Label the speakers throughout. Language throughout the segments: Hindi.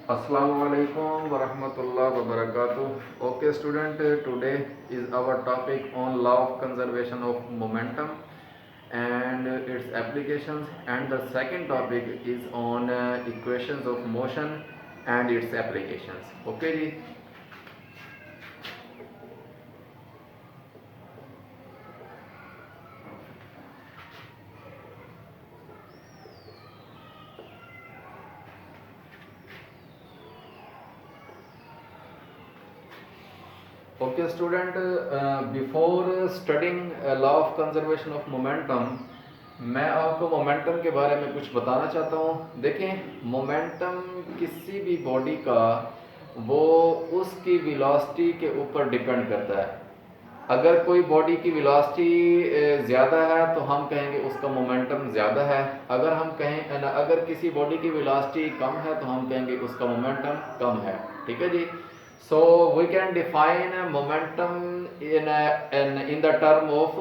Speaker 1: Assalamu alaikum warahmatullahi wabarakatuh. Okay, student, today is our topic on law of conservation of momentum and its applications, and the second topic is on equations of motion and its applications. Okay, ji. Okay, student, before studying law of conservation of momentum, मैं आपको मोमेंटम के बारे में कुछ बताना चाहता हूँ। देखें, मोमेंटम किसी भी बॉडी का वो उसकी वेलोसिटी के ऊपर डिपेंड करता है। अगर कोई बॉडी की वेलोसिटी ज़्यादा है तो हम कहेंगे उसका मोमेंटम ज़्यादा है। अगर हम कहें अगर किसी बॉडी की वेलोसिटी कम है तो हम कहेंगे उसका मोमेंटम कम है। ठीक है जी। So we can define momentum in the term of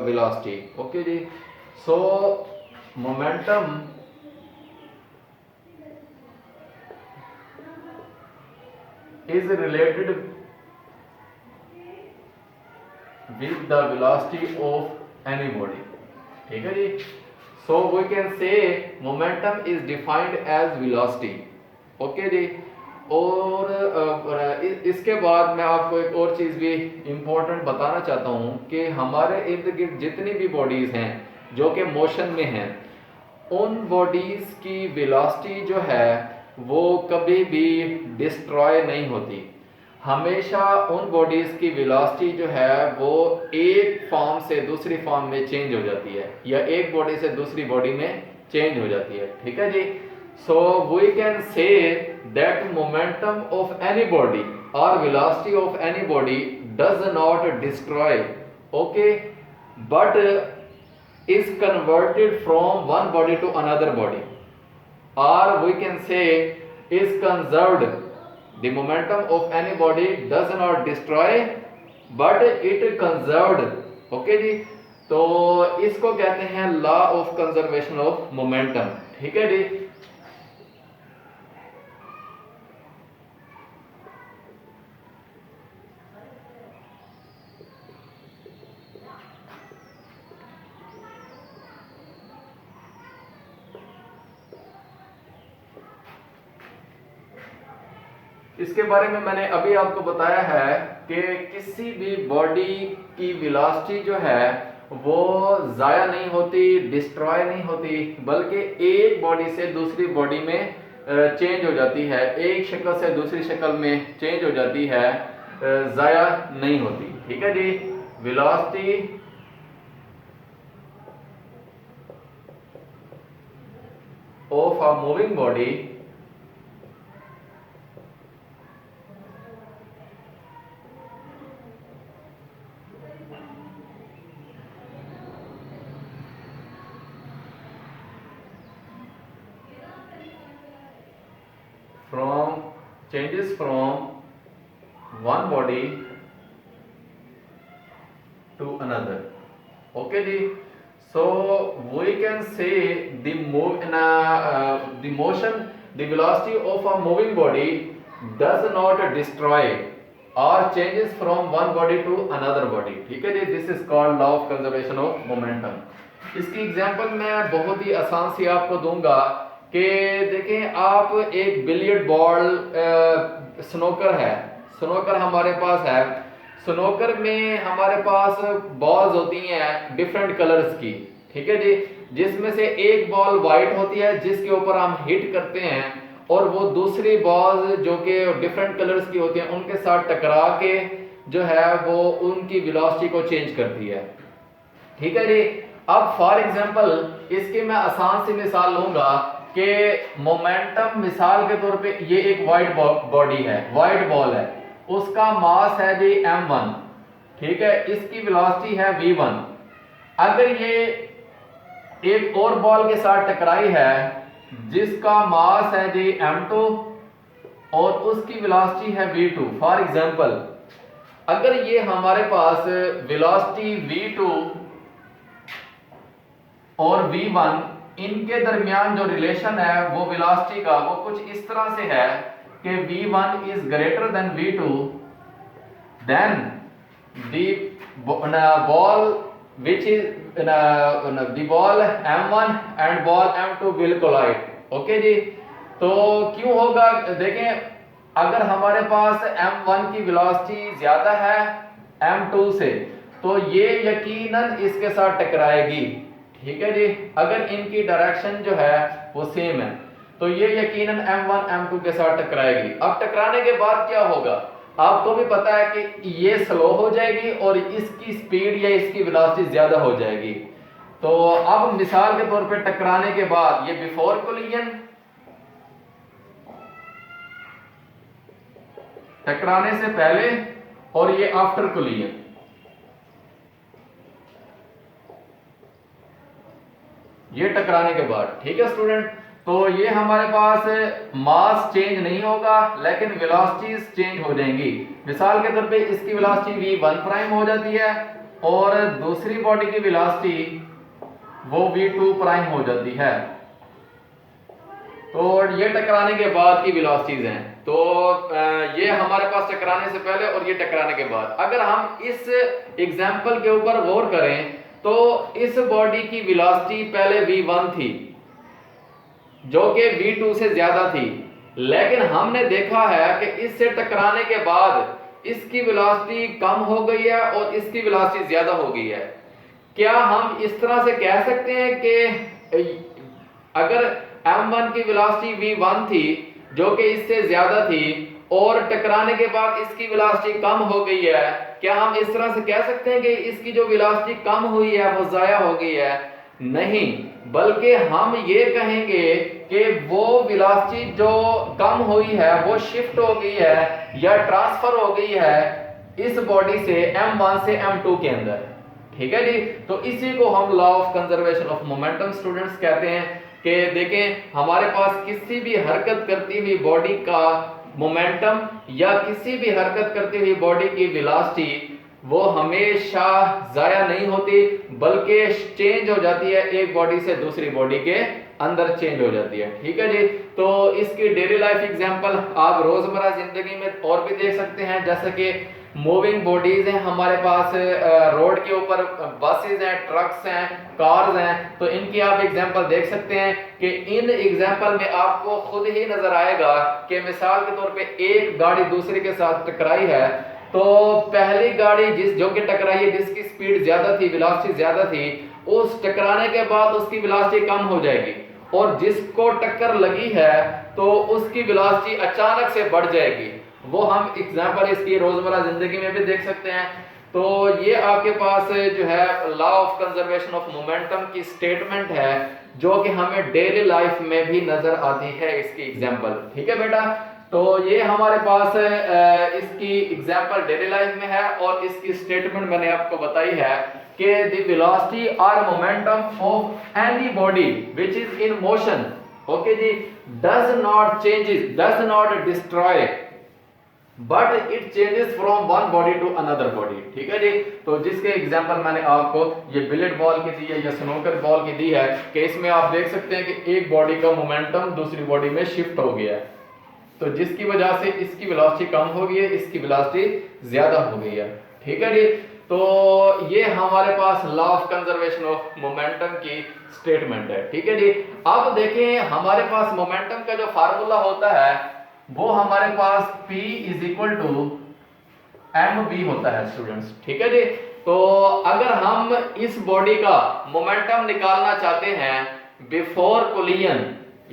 Speaker 1: velocity. Okay जी. So momentum is related with the velocity of any body. ठीक है जी. So we can say momentum is defined as velocity. Okay जी. और इसके बाद मैं आपको एक और चीज़ भी इम्पोर्टेंट बताना चाहता हूँ कि हमारे इर्द गिर्द जितनी भी बॉडीज़ हैं जो कि मोशन में हैं, उन बॉडीज़ की वेलोसिटी जो है वो कभी भी डिस्ट्रॉय नहीं होती। हमेशा उन बॉडीज़ की वेलोसिटी जो है वो एक फॉर्म से दूसरी फॉर्म में चेंज हो जाती है या एक बॉडी से दूसरी बॉडी में चेंज हो जाती है। ठीक है जी। So we can say that momentum of any body or velocity of any body does not destroy, okay, but is converted from one body to another body, or we can say is conserved. The momentum of any body does not destroy but it conserved. Okay जी। तो इसको कहते हैं law of conservation of momentum. ठीक है जी। इसके बारे में मैंने अभी आपको बताया है कि किसी भी बॉडी की वेलोसिटी जो है वो ज़ाया नहीं होती, डिस्ट्रॉय नहीं होती, बल्कि एक बॉडी से दूसरी बॉडी में चेंज हो जाती है, एक शक्ल से दूसरी शक्ल में चेंज हो जाती है, ज़ाया नहीं होती। ठीक है जी। Velocity of a moving body changes from one body to another. Okay जी। So we can say the motion, the velocity of a moving body does not destroy or changes from one body to another body. ठीक है जी। This is called law of conservation of momentum. इसकी एग्जांपल मैं बहुत ही आसान सी आपको दूंगा कि देखें, आप एक बिलियर्ड बॉल, स्नोकर है, स्नोकर हमारे पास है। स्नोकर में हमारे पास बॉल्स होती हैं डिफरेंट कलर्स की। ठीक है जी। जिसमें से एक बॉल वाइट होती है जिसके ऊपर हम हिट करते हैं और वो दूसरी बॉल्स जो कि डिफरेंट कलर्स की होती हैं उनके साथ टकरा के जो है वो उनकी वेलोसिटी को चेंज करती है। ठीक है जी। अब फॉर एग्जांपल इसकी मैं आसान सी मिसाल लूंगा कि मोमेंटम, मिसाल के तौर पे ये एक वाइट बॉडी है, वाइट बॉल है, उसका मास है जी m1। ठीक है। इसकी वेलोसिटी है v1। अगर ये एक और बॉल के साथ टकराई है जिसका मास है जी m2 और उसकी वेलोसिटी है v2। फॉर एग्जांपल अगर ये हमारे पास वेलोसिटी v2 और v1, इनके दरमियान जो रिलेशन है वो वेलोसिटी का वो कुछ इस तरह से है कि v1 is greater than v2, then the ball which is the ball m1 and ball m2 will collide. Okay जी, तो क्यों होगा? देखें, अगर हमारे पास m1 की वेलोसिटी ज्यादा है m2 से, तो ये यकीनन इसके साथ टकराएगी। ठीक है जी, अगर इनकी डायरेक्शन जो है वो सेम है तो ये यकीनन m1 m2 के साथ टकराएगी। अब टकराने के बाद क्या होगा? आपको भी पता है कि ये स्लो हो जाएगी और इसकी स्पीड या इसकी वेलोसिटी ज्यादा हो जाएगी। तो अब मिसाल के तौर पे टकराने के बाद ये बिफोर कोलिजन, टकराने से पहले, और ये आफ्टर कोलिजन। ये टकराने के बाद। ठीक है स्टूडेंट, तो ये हमारे पास मास चेंज नहीं होगा लेकिन वेलोसिटीज चेंज हो जाएंगी। मिसाल के तौर पे इसकी वेलोसिटी v1 प्राइम हो जाती है और दूसरी बॉडी की वेलोसिटी वो v2 प्राइम हो जाती है। तो ये टकराने के बाद की वेलोसिटीज हैं। तो ये हमारे पास टकराने से पहले और ये टकराने के बाद। अगर हम इस एग्जांपल के ऊपर गौर करें तो इस बॉडी की वेलोसिटी पहले v1 थी जो कि v2 से ज्यादा थी, लेकिन हमने देखा है कि इससे टकराने के बाद इसकी वेलोसिटी कम हो गई है और इसकी वेलोसिटी ज्यादा हो गई है। क्या हम इस तरह से कह सकते हैं कि अगर m1 की वेलोसिटी v1 थी जो कि इससे ज्यादा थी और टकराने के बाद इसकी वेलोसिटी कम हो गई है, क्या हम इस तरह से कह सकते हैं कि इसकी जो वेलोसिटी कम हुई है वो जाया हो गई है? नहीं, बल्कि हम ये कहेंगे कि वो वेलोसिटी जो कम हुई है वो शिफ्ट हो गई है या ट्रांसफर हो गई है इस बॉडी से m1 से m2 के अंदर। ठीक है जी, तो इसी को हम law of conservation of momentum students कहते हैं कि देखें हमारे पास किसी भी हरकत करती हुई बॉडी का मोमेंटम या किसी भी हरकत करती हुई बॉडी की वेलोसिटी वो हमेशा जाया नहीं होती बल्कि चेंज हो जाती है, एक बॉडी से दूसरी बॉडी के अंदर चेंज हो जाती है। ठीक है जी, तो इसकी डेली लाइफ एग्जांपल आप रोजमर्रा जिंदगी में और भी देख सकते हैं, जैसे कि मूविंग बॉडीज हैं हमारे पास, रोड के ऊपर बसेस हैं, ट्रक्स हैं, कार्स हैं, तो इनकी आप एग्जांपल देख सकते हैं कि इन एग्जांपल में आपको खुद ही नजर आएगा कि मिसाल के तौर पे एक गाड़ी दूसरे के साथ टकराई है तो पहली गाड़ी जो कि टकराई है जिसकी स्पीड ज्यादा थी, वेलोसिटी ज्यादा थी, उस टकराने के बाद उसकी वेलोसिटी कम हो जाएगी और जिसको टक्कर लगी है तो उसकी वेलोसिटी अचानक से बढ़ जाएगी। वो हम एग्जांपल इसकी रोजमर्रा जिंदगी में भी देख सकते हैं। तो ये आपके पास जो है law of conservation of momentum की स्टेटमेंट है जो कि हमें डेली लाइफ में भी नजर आती है इसकी एग्जांपल। ठीक है बेटा, तो ये हमारे पास इसकी एग्जांपल डेली लाइफ में है और इसकी स्टेटमेंट मैंने आपको बताई है कि द वेलोसिटी और momentum of any body which is in motion, okay जी, does not changes, does not destroy but it changes from one body to another body. ठीक है जी, तो जिसके एग्जांपल मैंने आपको ये बिलियर्ड बॉल की दी है या स्नूकर बॉल की दी है कि इसमें आप देख सकते हैं कि एक बॉडी का मोमेंटम दूसरी बॉडी में शिफ्ट हो गया है, तो जिसकी वजह से इसकी वेलोसिटी कम हो गई है, इसकी वेलोसिटी ज्यादा हो गई है। ठीक है जी, तो ये हमारे पास law of conservation of momentum की स्टेटमेंट है। ठीक है जी, अब देखें हमारे पास मोमेंटम का जो फार्मूला होता है वो हमारे पास P is equal to mv होता है स्टूडेंट्स। ठीक है जी, तो अगर हम इस बॉडी का मोमेंटम निकालना चाहते हैं बिफोर कोलिजन,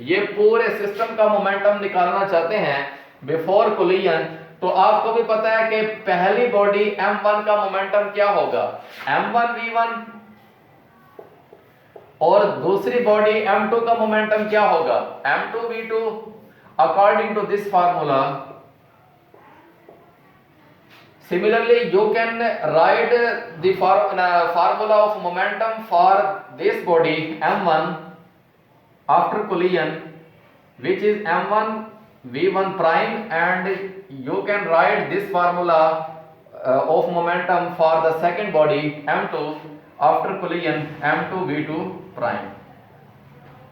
Speaker 1: ये पूरे सिस्टम का मोमेंटम निकालना चाहते हैं बिफोर कोलिजन, तो आपको भी पता है कि पहली बॉडी m1 का मोमेंटम क्या होगा, m1 v1, और दूसरी बॉडी m2 का मोमेंटम क्या होगा, m2 v2। According to this formula, similarly you can write the formula of momentum for this body m1 after collision, which is m1 v1 prime, and you can write this formula of momentum for the second body m2 after collision m2 v2 prime।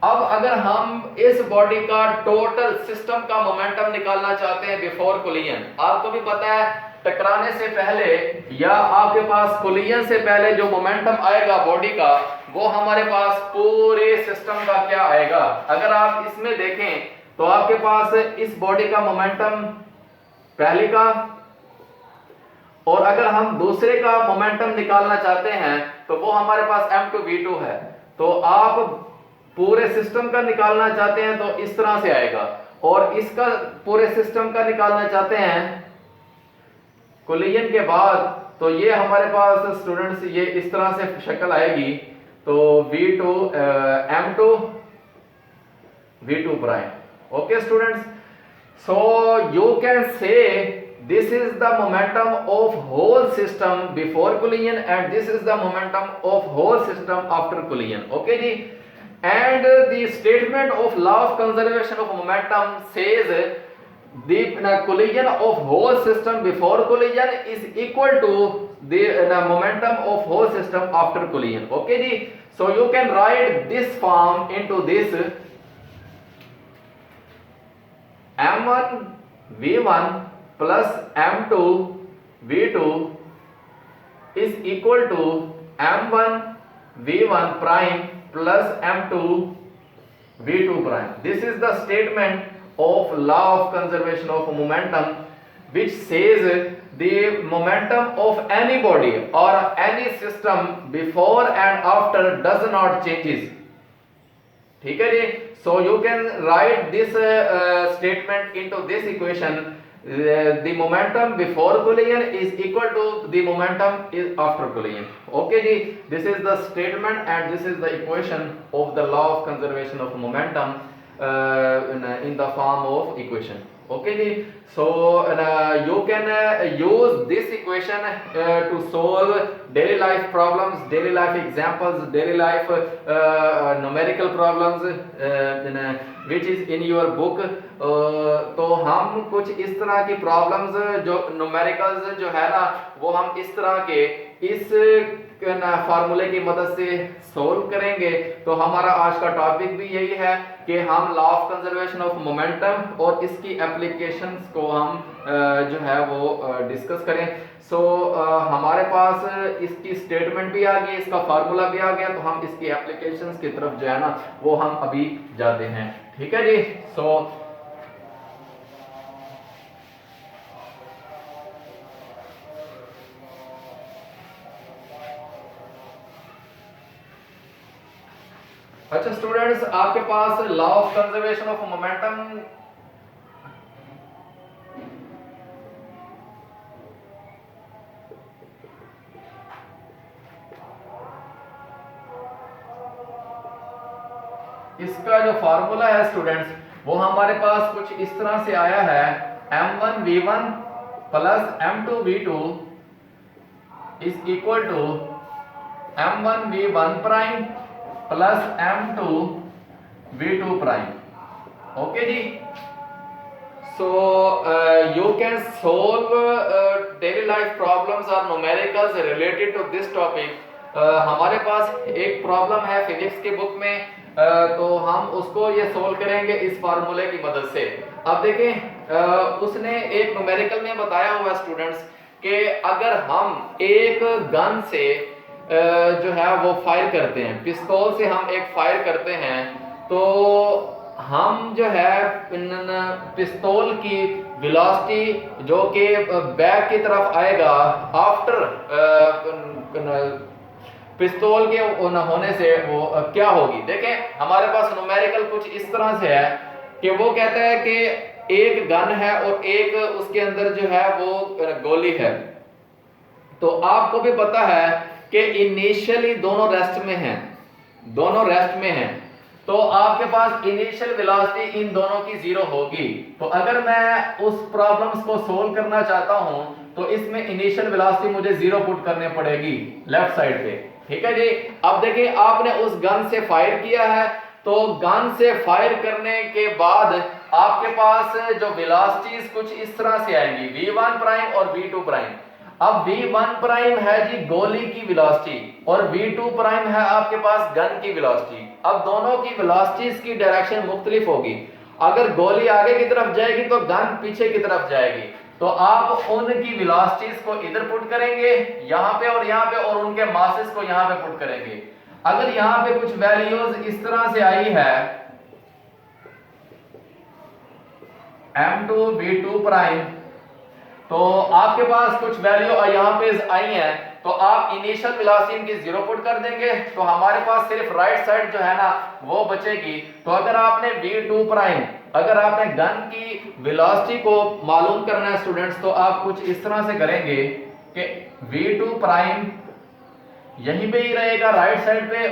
Speaker 1: अब अगर हम इस बॉडी का टोटल सिस्टम का मोमेंटम निकालना चाहते हैं बिफोर कोलिजन, आपको भी पता है टकराने से पहले या आपके पास कोलिजन से पहले जो मोमेंटम आएगा बॉडी का, वो हमारे पास पूरे सिस्टम का क्या आएगा। अगर आप इसमें देखें तो आपके पास इस बॉडी का मोमेंटम पहले का, और अगर हम दूसरे का मोमेंटम निकालना चाहते हैं तो वो हमारे पास m2v2 है। तो आप पूरे सिस्टम का निकालना चाहते हैं तो इस तरह से आएगा, और इसका पूरे सिस्टम का निकालना चाहते हैं कोलिजन के बाद तो ये हमारे पास स्टूडेंट्स ये इस तरह से शक्ल आएगी। तो v2 m2 v2 prime. Okay students, so you can say this is the momentum of whole system before collision and this is the momentum of whole system after collision. Okay ji, and the statement of law of conservation of momentum says the collision of whole system before collision is equal to the momentum of whole system after collision. Okay ji, so you can write this form into this m1 v1 plus m2 v2 is equal to m1 v1 prime plus m2 v2 prime. This is the statement of law of conservation of momentum which says the momentum of any body or any system before and after does not changes. ठीक है जी, so you can write this statement into this equation. The momentum before collision is equal to the momentum is after collision. Okay ji, this is the statement and this is the equation of the law of conservation of momentum in the form of equation. Okay ji, so you can use this equation to solve daily life problems, daily life examples, daily life numerical problems which is in your book. तो हम कुछ इस तरह की प्रॉब्लम्स जो न्यूमेरिकल्स जो है ना वो हम इस तरह के इस फार्मूले की मदद से सोल्व करेंगे। तो हमारा आज का टॉपिक भी यही है कि हम law of conservation of momentum और इसकी एप्लीकेशंस को हम जो है वो डिस्कस करें। सो हमारे पास इसकी स्टेटमेंट भी आ गई, इसका फार्मूला भी आ गया, तो हम इसकी एप्लीकेशंस की तरफ जो है ना वो हम अभी जाते हैं। ठीक है जी, सो अच्छा स्टूडेंट्स, आपके पास law of conservation of momentum इसका जो फार्मूला है स्टूडेंट्स वो हमारे पास कुछ इस तरह से आया है, m1 v1 plus m2 v2 is equal to m1 v1 prime plus m2 v2 prime. Okay जी, so you can solve daily life problems or numericals related to this topic. हमारे पास एक प्रॉब्लम है फिजिक्स की बुक में, तो हम उसको ये सोल्व करेंगे इस फार्मूले की मदद से। अब देखें, उसने एक न्यूमेरिकल में बताया हुआ स्टूडेंट्स कि अगर हम एक गन से जो है वो फायर करते हैं, पिस्तौल से हम एक फायर करते हैं, तो हम जो है पिस्तौल की वेलोसिटी जो कि बैक की तरफ आएगा आफ्टर पिस्तौल के होने से वो क्या होगी। देखें हमारे पास न्यूमेरिकल कुछ इस तरह से है कि वो कहता है कि एक गन है और एक उसके अंदर जो है वो गोली है। तो आपको भी पता है कि इनिशियली दोनों रेस्ट में हैं, तो आपके पास इनिशियल वेलोसिटी इन दोनों की जीरो होगी। तो अगर मैं उस प्रॉब्लम्स को सोल्व करना चाहता हूं तो इसमें इनिशियल वेलोसिटी मुझे जीरो पुट करने पड़ेगी लेफ्ट साइड पे। ठीक है जी, अब देखिए आपने उस गन से फायर किया है, तो गन से फायर करने के बाद आपके पास जो वेलोसिटीज कुछ इस तरह से आएंगी, v1 प्राइम और v2 प्राइम। अब v1 प्राइम है जी गोली की वेलोसिटी और v2 प्राइम है आपके पास गन की वेलोसिटी। अब दोनों की वेलोसिटीज की डायरेक्शन मुख्तलिफ होगी। अगर गोली आगे की तरफ जाएगी तो गन पीछे की तरफ जाएगी। तो आप उनकी वेलोसिटीज को इधर पुट करेंगे यहां पे और यहां पे, और उनके मासेस को यहां पे पुट करेंगे। अगर यहां पे कुछ वैल्यूज इस तरह से आई है m2 v2 प्राइम, तो आपके पास कुछ वैल्यू यहां पे आई है, तो आप इनिशियल वेलोसिटी इनकी 0 पुट कर देंगे, तो हमारे पास सिर्फ राइट साइड जो है ना वो बचेगी। तो अगर आपने v2 प्राइम, अगर आपने गन की वेलोसिटी को मालूम करना है स्टूडेंट्स, तो आप कुछ इस तरह से करेंगे कि v2 प्राइम यहीं पे ही रहेगा राइट साइड पे,